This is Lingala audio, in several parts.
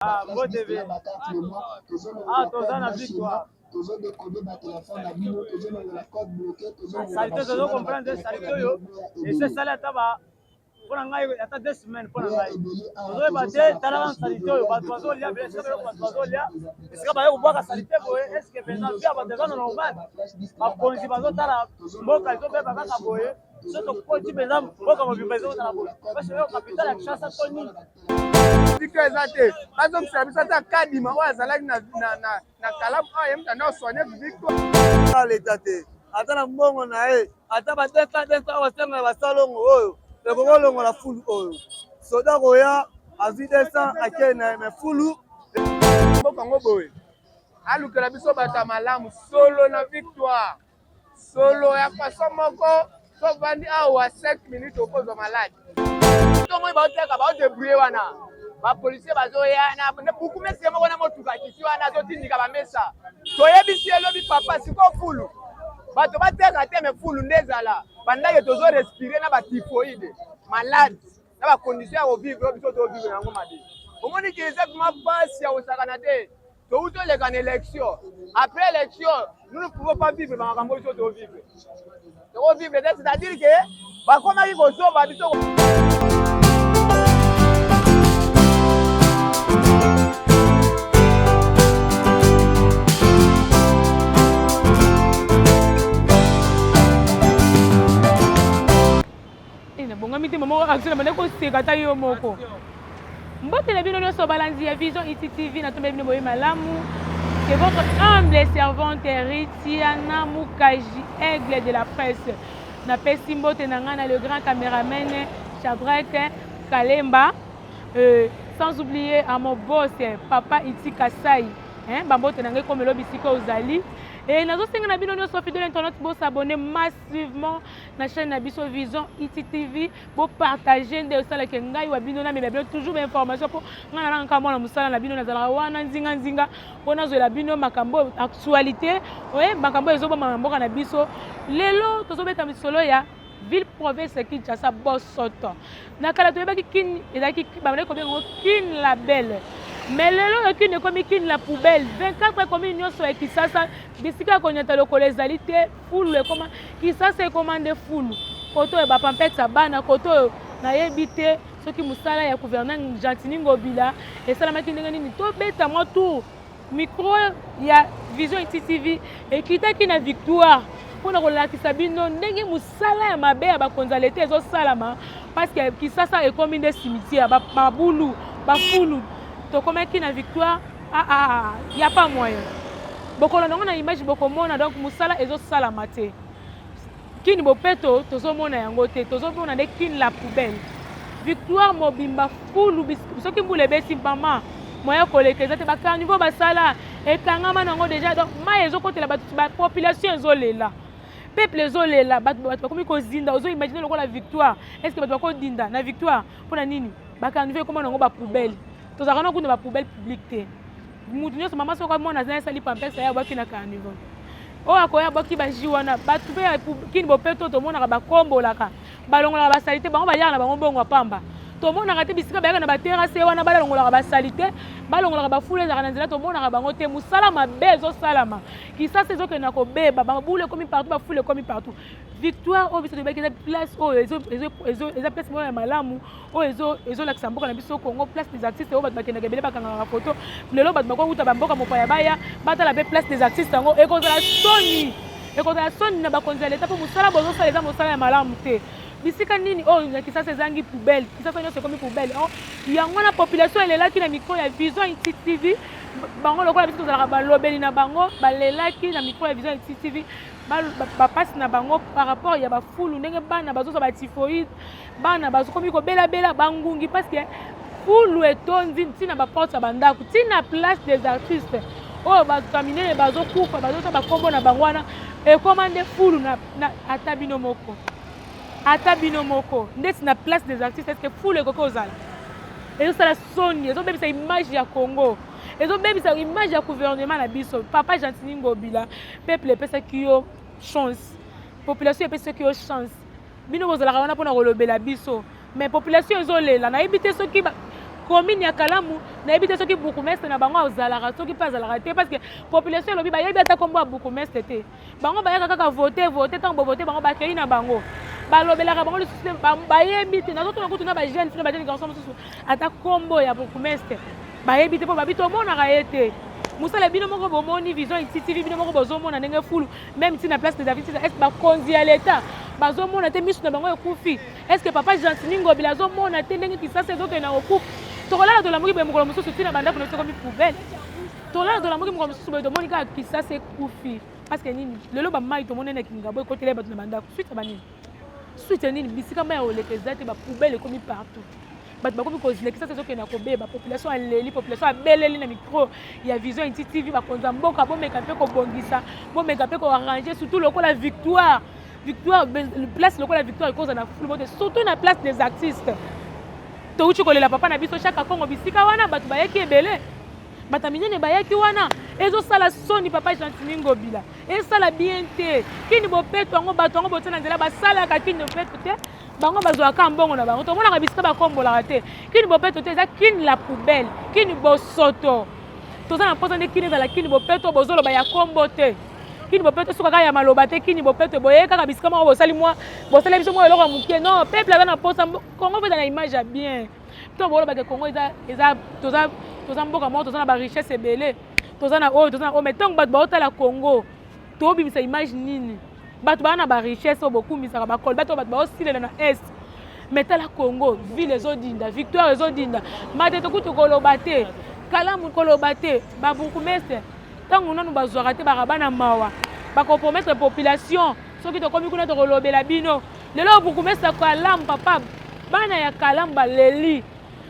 Ah, bon TV. Ah, toza na victoire. Salito tozo comprendre salito yo. Et c'est ça là taba. Pour ngai ata 2 semaines pour ngai. Tozo bate tala salito yo ba tozo lia blessé ba tozo lia. Est-ce que ba yo boka salite boye? Est-ce que pendant bien ba tozo normal? Ba konzi bazo tala mboka zo be ba kaka boye. Soto ko ti pendant mboka mo bibezo tala boye. Parce que yo capital ya chassa toni. Victoire ezate bazokisela biso ata kadima oyo azalaki na kalamu oyo yemuta na oswane victoire leta te ata na mbongo na ye ata badesa basenga basalongo oyo ekokolongola fulu oyo soda koya azwi desa akei na ye me fulu mboka yango boye alukela biso bato ya malamu solo na victoire solo ya faso moko sovandi awa 5 minutes okozwa maladi tomoi baoteka baodebrouye wana bapolisier bazoya na buku mesi moko na motuka kisi wana azotindika bamesa toyebisi elobi papa siko fulu bato bateka te me fulu nde ezala bandake tozorespire na batifoide malade na bacondition ya kovivre oyo biso tovivre yango mabe omoni ki exactement pasi ya kosakana te touti toleka na élection après élection nous ne pouvons pas vivre bamakambo biso tovivre tokovivre te c'est-à-dire ke bakomaki kosoba biso bongami te mama action na ko seka ta yo moko mbotela bino nyonso balanzi ya Vision Iti TV na tombe bino boye malamu que votre humble servante Ritiana Mukaji aigle de la presse na pesi mbote na ngana le grand caméraman Shadrack Kalemba sans oublier à mon boss papa Iti Kasai bambote na ngai comme lobi siko ozali. Et nous avons bino nyonso fidèle internet pour s'abonner massivement na chaîne na biso Vision Iti TV pour partager nde osala ke ngai wa bino na me toujours information pour ngana na nkamona na musala na bino na zala wana nzinga pona zo la bino makambo actualité makambo ezo ba mboka na biso lelo tozobeta misolo ya ville province Kinshasa Bosoto na kala toyebaki kin ezaki bamane ko bengo kin la belle. Mais lelo qui ne comme qui la poubelle 24 communes nyonso ya Kisasa bisika konyata lokolo ezali te fulu ekoma Kisasa ekomande fulu koto e ba pampeta bana koto na yebite soki musala ya gouverneur Gentini Ngobila esalamaki ndenge nini to beta mo tour micro ya Vision Iti TV ekitaki na victoire pona kolakisa bino ndenge musala ya mabe ya bakonzalete ezosalama parce que Kisasa ekomi nde cimetière ba mabulu ba fulu to comme qui na victoire y a pas moyen bokolo nango na image bokomona donc musala ezo sala mate kini bopeto tozomona yango te tozomona de kini la poubelle victoire mobimba fulu soki mbule besi mama moya kolekeza te ba niveau basala ekangama nango déjà donc ma ezokotela ba population ezolela peuple ezolela bato bakomi kozinda ozo imaginer lokola victoire est-ce que bato bakodinda na victoire pona nini bakanive comment nango ba poubelle tozakana kuna ba poubelle publique mutu nyonso mama soko mona zana sali pampesa ya baki na carnival o akoya baki baji wana batu pe kini bopeto to mona ba kombolaka balongola ba salite bango bayana bango bongo pamba to mona ka te bisika bayaka na ba terrasse wana balongola ba salite balongola ba fule za na nzela to mona ka bango te musala mabezo salama Kisasa ezoke na ko beba ba bule komi partout ba fule komi partout victoire au biso de bakeza place o ezo place mo ya malamu o ezo la Kisamboka na biso Congo place des artistes o bakenda gebele bakanga photo lelo bat bako uta bamboka mopaya baya batala be place des artistes ngo ekozala soni na bakonza leta po musala bozo sala eza musala ya malamu te bisika nini o na Kisasa ezangi poubelle Kisasa nyonso komi poubelle yango na population elelaki na micro ya Vision Iti TV bango lokola biso tozalaka balobeli na bango balelaki na micro ya Vision Iti TV bapasi na bango par rapport ya bafulu ndenge bana bazosa batifoïde bana bazokomi kobela bangungi parce que fulu etondi ntina baporte ya bandako ntina place des artistes oyo bakamine bazokufa bazota bakombo na bango wana ekomande fulu na ata bino moko ndeti na place des artistes est-ce que fulu ekoki ozala ezosala soni ezobebisa image ya Congo ezobebisa image ya gouvernement na biso papa Gentini Ngobila peuple epesaki yo chance population epesaki yo chance bino bozalaka wana mpona kolobela biso mais population ezolela nayebi te soki commune ya Kalamu nayebi te soki bourgmestre na bango azalaka soki mpe azalaka te parce que population elobi bayebi ata kombo ya bourgmestre te bango bayaka kaka vote ntango bovote bango bakei na bango balobelaka bango lisusu bayebi te nazotuna kutu na bajeune fina bajeune garçon mosusu ata kombo ya bourgmestre bayebi te mpo babi tomonaka ye te mosala bino moko bomoni vision ititivi bino moko bozomona ndenge fulu même ti na place des avis est-ce bakonzi ya l'état bazomona te misu na bango ekufi est-ce que papa Gentini Ngobila azomona te ndenge kisasa ezokende na okufi tokolala tolamuki boye mokolo mosusu ntina bandako nosokomi poubele tolala tolamuki mokolo mosusu boye tomoni kaka kisasa ekufi parce que nini lelo bamai tomoni na kingabo ekotela bato na bandako suite banini suite ya nini bisika mai ya oleka eza te bapoubele ekomi partout bato bakomi kozilekisa te ezokende na kobeba population aleli population abeleli na micro ya vision inti tv bakonza mboka bomeka mpe kobongisa bomeka mpe koarrange surtout lokola victoire place lokola victoire ekoza na fulu bote surtout na place des artistes touti kolela papa na biso chaque kongo bisika wana bato bayaki ebele bato minene bayaki wana ezosala soni papa Gentini Ngobila esala bien te kini bopeto yango bato yango botia na nzela basalaka kini bopeto te bango bazwaka mbongo na bango tomonaka bisika bakombolaka te kini bopeto te eza kini la poubelle kini bosoto toza na mposa nde kini ezala kini bopeto bozoloba ya kombo te kini bopeto soki kaka ya maloba te kini bopeto boye kaka bisika moko bosali biso moko eloko ya mokie non peuple aza na mposa kongo mpe eza na image ya bien to bolobake kongo toza mboka moko toza na barichesse ebele toza na oyo mais ntango bato baotala kongo tobimisa image nini bato baa na barichesse oyo bokumisaka bakole bato bato baosilela na est mais tala kongo ville ezodinda victoire ezodinda mate tokuti koloba te Kalamu koloba te babourgmestre ntango nanu bazwaka te bakabana mawa bakompromettre population soki tokomi kuna tokolobela bino lelo bourgmestre Kalamu papa bana ya Kalamu baleli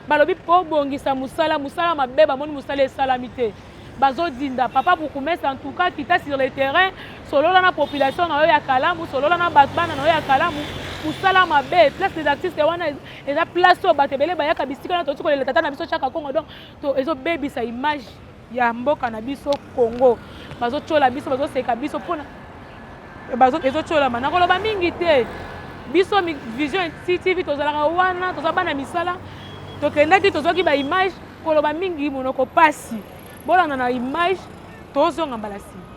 balobi mpo bongisa musala mabe bamoni musala esalami te bazodinda papa bourgmestre en tout cas kita sur le terrain solola na population na yo ya Kalamu solola na bato bana na yo ya Kalamu musala mabe place des artistes wana eza place oyo bato ebele bayaka bisika na toti kolela tata na biso chaka kongo donc ezobebisa image ya mboka na biso Congo bazochola biso bazoseka biso mpona ezocholama nakoloba mingi te biso vision tv tozalaka wana toza bana misala tokendaki tozwaki baimage koloba mingi monoko pasi bolanda na image tozonga mbala nsima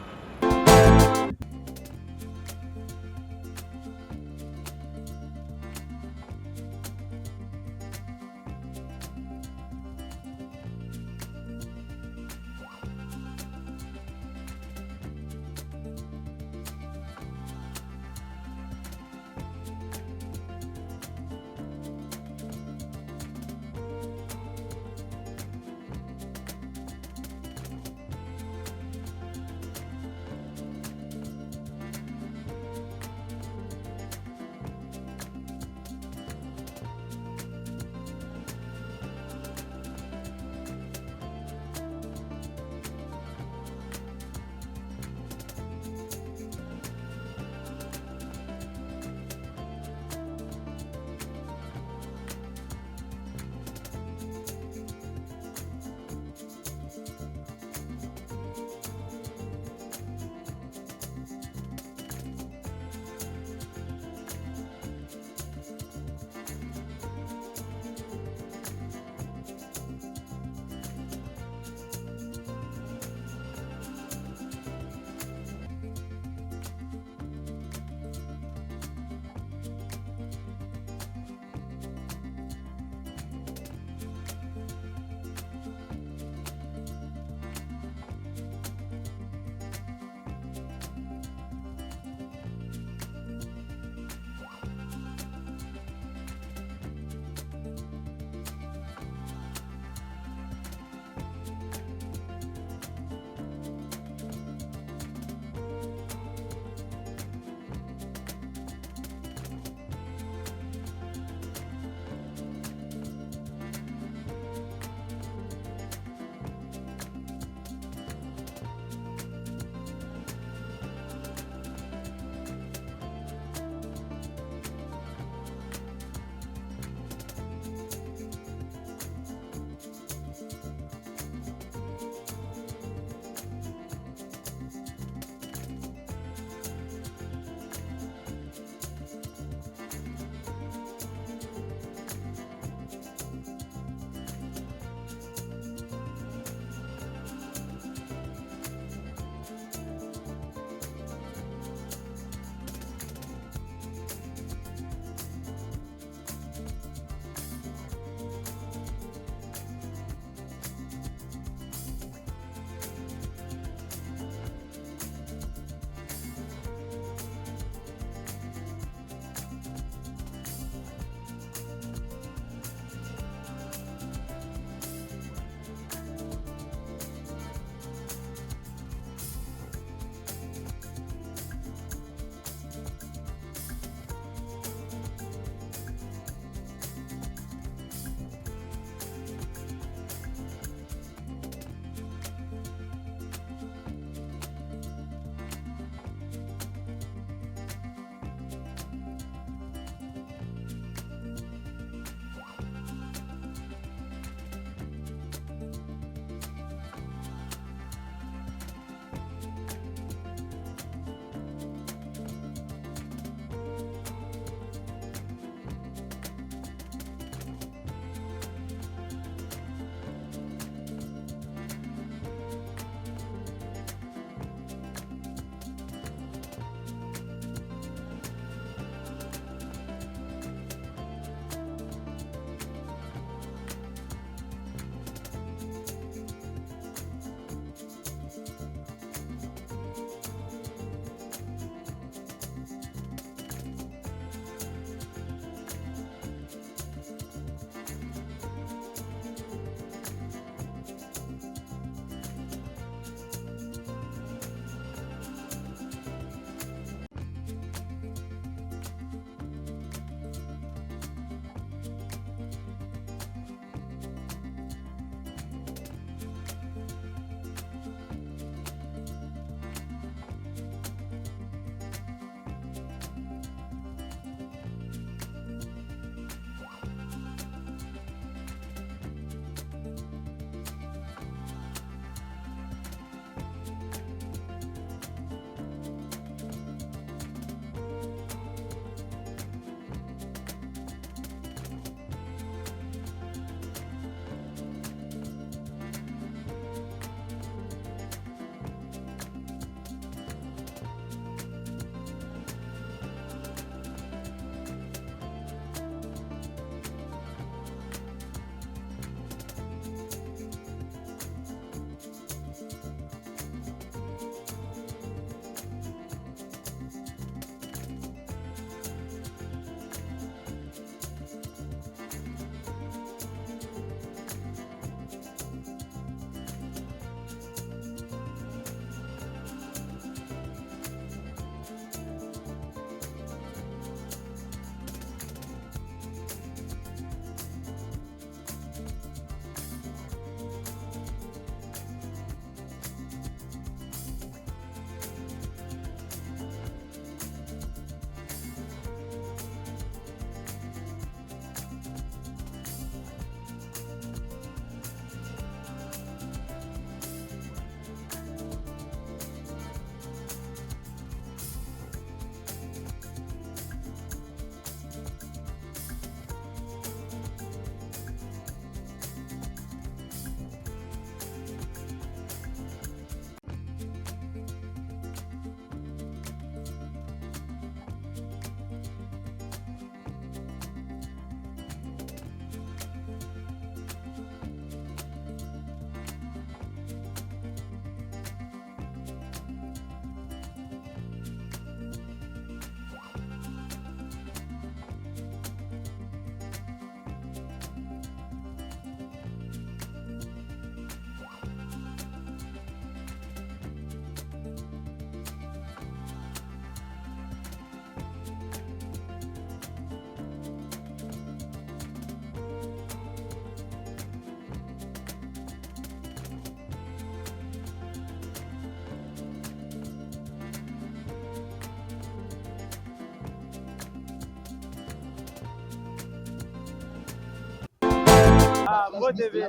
Congo TV.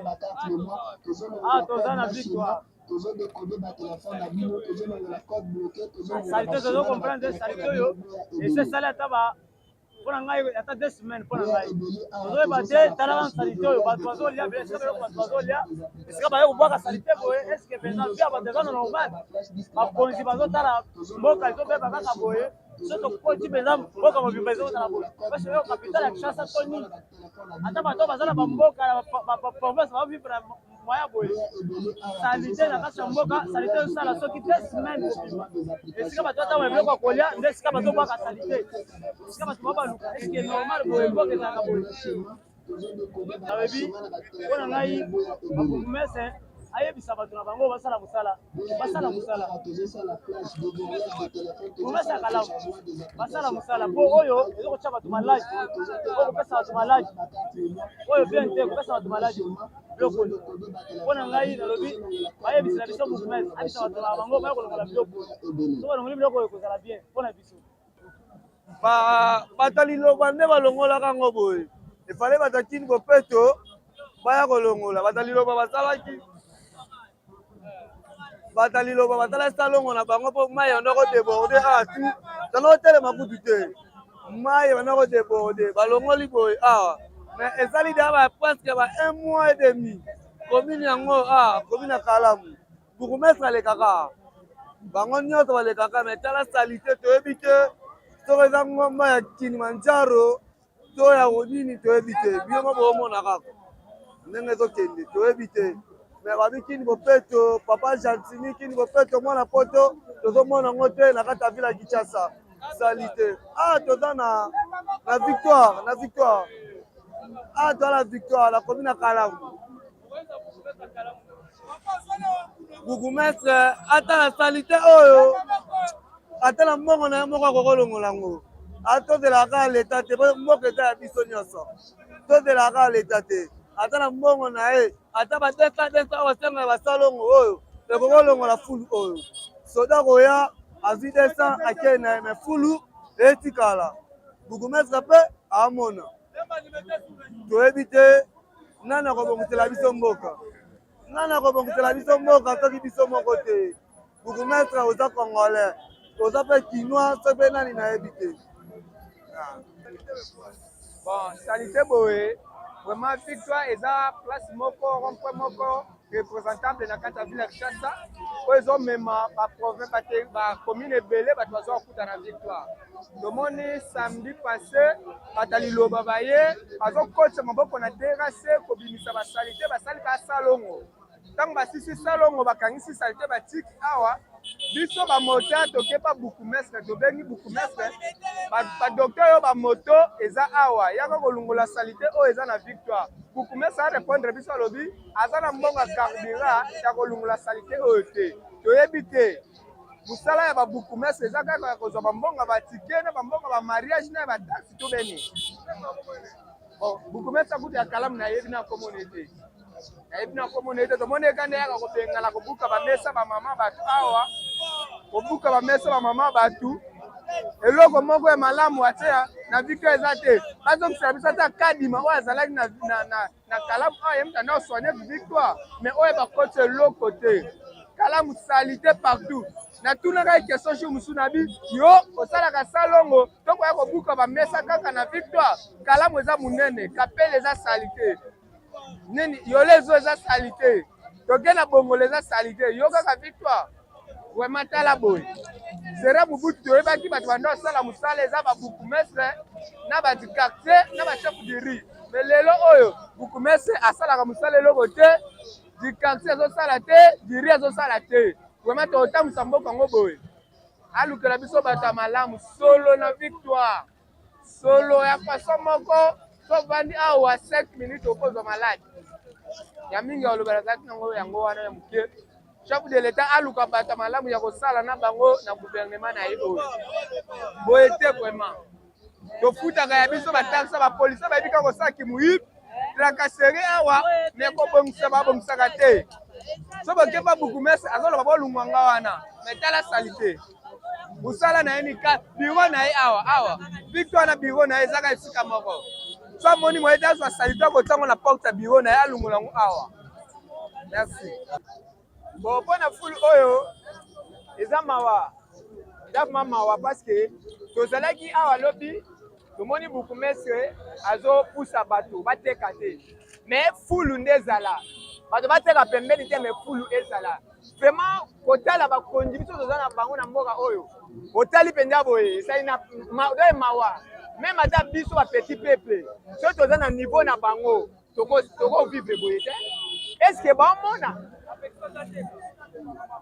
Ah, toza na victoire. Salite tozo comprendre salite oyo esesali ata mpona ngai ata 2 semaines mpona ngai tozoyeba te tala wana salite oyo bato bazolia bele esika bato bazolia esika baye kobwaka salite boye eske mpenza bia bato eza na normal bakonzi bazotala mboka ezobeba kaka boye so tokoti mpenza mboka mobimba ezokotala boye parce oyo kapitale ya kinshasa to nini ata bato baza na bamboka na baprovince bazovivre moya boye salite na kati ya mboka salite ezosala soki 2 semaines mobimba esika bato ata biloko ya kolia nde esika bazobwaka salite esika bato babaluka eske normal boye mboka ezalaka boye nabebi mpona ngai bapromese ayebisa bato na bango basala mosala promese ya kalamu basala mosala mpo oyo ezokotya bato maladi oyo kopesa bato maladi oyo bien te kopesa bato maladi biloko mpona ngai nalobi bayebisela biso promese abisa bato na bango baya kolongola biloko so balongoli biloko oyo ekozala bien mpona biso bato liloba nde balongolaka yango boye efale bato kini bopeto baya kolongola bato liloba basalaki bato liloba batala salongo na bango mpo mai yanda kodeborde atu tana kotelema kutu te mai yanda kodeborde balongoli boye awa mais ezali deya presque ba 1 mois et demi commune yango commune ya kalamu bourgmestre alekaka bango nyonso balekaka mais tala salite toyebi te soko eza ngomba ya kilimanjaro to ya nini toyebi te biyongo boomona kaka ndenge ezokende toyebi te mais babi kini bopeto papa Gentini kini bopeto mwana poto tozomona yango te na kati ya ville ya Kinshasa salite toza na victoire toza na victoire na commune ya Kalamu bourgmestre ata na salite oyo ata na mbongo na ye moko akokolongola yango tozelaka leta te mboka eza ya biso nyonso tozelaka leta te ata na mbongo na ye ata badesa basenga basalongo oyo ekokolongola fulu oyo soda koya azwi desa akei na ye me fulu etikala bourgmestre mpe amona toyebi te nani akobongisela biso mboka soki biso moko te bourgmestre oza congolais oza mpe kinois so mpe nani nayebi te bon salite boye vraiment victoire eza place moko rond-point moko représentable na kati ya ville ya Kinshasa oyo ezomema baprovince bacommune ebele bato bazwa kokuta na victoire tomoni samedi passé bato liloba baye bazokotisa maboko na terrasse kobimisa basalite basali basalongo ntango basisi salongo bakangisi salite batiki awa biso bamoto tokepa bourgmestre tobengi bourgmestre badokter oyo bamoto eza awa yaka kolongola salite oyo eza na victoire bourgmestre arépondre biso alobi aza na mbongo ya carburant ya kolongola salite oyo te toyebi te mosala ya babourgmestre eza kaka ya kozwa bambongo ya batike na bambongo ya bamariage na ya bataxi to beni bourgmestre akuti ya Kalamu nayebi na komone te tomoni ekande yaka kobengana kobuka bamesa bamama bato awa kobuka bamesa bamama bato eloko moko ya malamu ateya na victoire eza te bazokisela biso ata kadima oyo azalaki na Kalamu oyo yemta na osoigne victoire mais oyo bakoti eloko te Kalamu salite partout natunaka question shi mosusu na bi yo osalaka salongo tokoya kobuka bamesa kaka na victoire Kalamu eza monene kapele eza salite nini yolezo eza salite tokena bongolo eza salite yo kaka victoire vraiment tala boye sera mobutu toyebaki bato bando osala mosala eza babourgmestre na bati quartier na bachef de rue mais lelo oyo bourgmestre asalaka mosala eloko te di quartier azosala te di rue azosala te vraiment totambusa mboka yango boye alukela biso bato ya malamu solo na victoire solo ya façon moko so vandi awa 5 minutes okozwa maladi ya mingi olobela zaki nango yango wana ya moke chef de l'état aluka bato malamu ya kosala na bango na gouvernement na ye oyo boye te vraiment tofutaka ya biso bataxa bapolisi bayebi kaka kosala kimuyibi tracasserie awa me kobongisa babongisaka te so bokepa bourgmestre azoloba bolungwanga wana me tala salite mosala na ye nika biro na ye awa victoire na biro na ye ezaka esika moko soit moni moyen ta soit salutaire ko tango na porte bureau na ya lungola ngo awa. Merci. Bon pona full oyo eza mawa. Eza mawa parce que tozalaki awa lobi tomoni beaucoup mestre azo poussa bato bateka te. Mais full ndezala. Bato bateka pembeni te mais full ezala. Vraiment kotala ba konji biso tozana bango na mboka oyo. Otali penja boye, ça ina mawa. Même ata biso ba petit peuple. So tozana niveau na bango, toko vivre boye te. Est-ce que ba mona?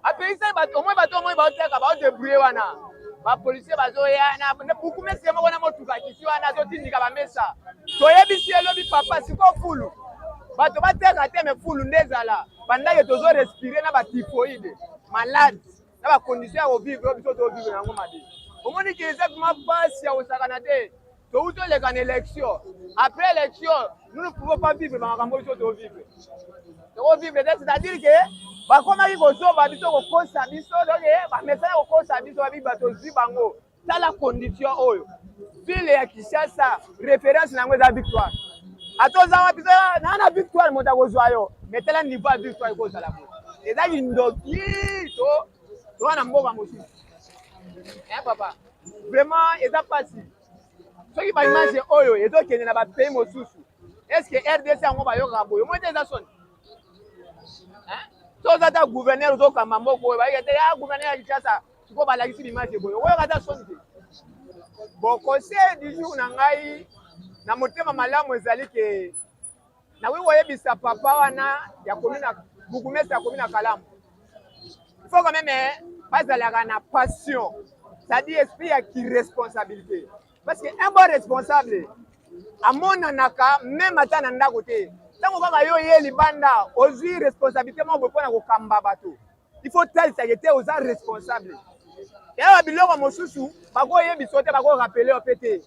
Après ça bato moi bato moi ba oteka ba débrouiller wana. Ba policier bazo ya na beaucoup mais c'est moi na motuka kisi wana zo tindika ba mesa. Toyebi elobi papa siko fulu. Bato bateka te me fulu ndezala. Pendant que tozo respirer na ba typhoïde, malade, na ba condition à vivre biso to vivre nango madi. Omoni ki exactement passe ya osakana te. To uto le kan élection. Après élection, nous ne pouvons pas vivre dans makambo biso to vivre. To vivre c'est-à-dire que ba komaki ko so ba biso ko kosa biso donc ba message ko kosa biso ba bi bato zi bango. Ça la condition oyo. Ville ya Kinshasa, référence nango za victoire. Atoza wapi na victoire mota kozwa yo. Mais tel niveau de victoire ko zala ko. Eza indoki to wana mboka mosusu. Papa. Vraiment eza passé. Ce qui va imaginer oyo ezo kende na ba pays mosusu. Est-ce que RDC ngo ba yo rabo? Moi eza son. Toza ta gouverneur zo kama mboko ba yete ya gouverneur ya Kinshasa. Siko ba la kisi image boyo. Oyo kata son te. Bon conseil du jour na ngai na motema malamu ezali ke na wi woyebisa papa wana ya komina bukumesa ya komina Kalamu. Il faut quand même bazalaka na passion, c'est-à-dire esprit ya irresponsabilité. Parce que un bon responsable amonanaka même ata na ndako te. Tango kaka yo ye libanda ozwi responsabilité mo bopona ko kamba bato. Il faut talisa yete oza responsable. Ya biloko mosusu bako yebiso te bako rappeler opete.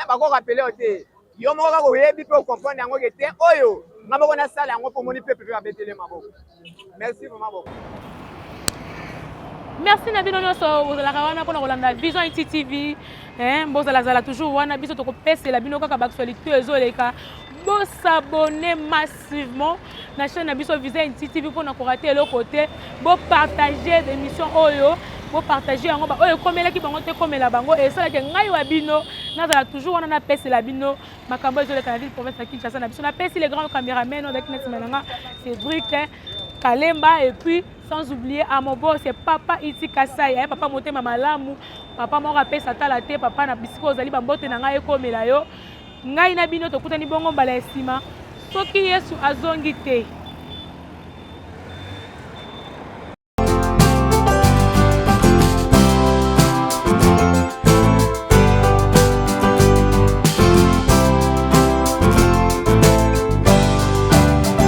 Bako rappeler ote. Yo moko kako yebi pe comprendre yango ke te oyo ngaboko na sala yango po moni pepe pe abetele maboko. Merci vraiment beaucoup. Merci na bino nyonso ozalaka wana mpona kolanda Vision IT TV. Bozalazala toujours wana biso tokopesela bino kaka baactualité ezoleka. S'abonner massivement na chaîne na biso Vision IT TV mpona korate eloko te. Partager l'émission oyo. Partager yango ba oyo komelaki bango te komela bango et ça que ngai wa bino nazala toujours wana na pese la bino makambo ezoleka na ville province ya Kinshasa na biso na pese les grands caméramans avec Next Mananga Cédric Kalemba et puis sans oublier à mon boss c'est papa Iti Kasai papa motema malamu papa mo rapé satala te papa na bisiko ozali bambote na ngai komela yo ngai na bino tokutani bongo mbala esima soki Yesu azongi te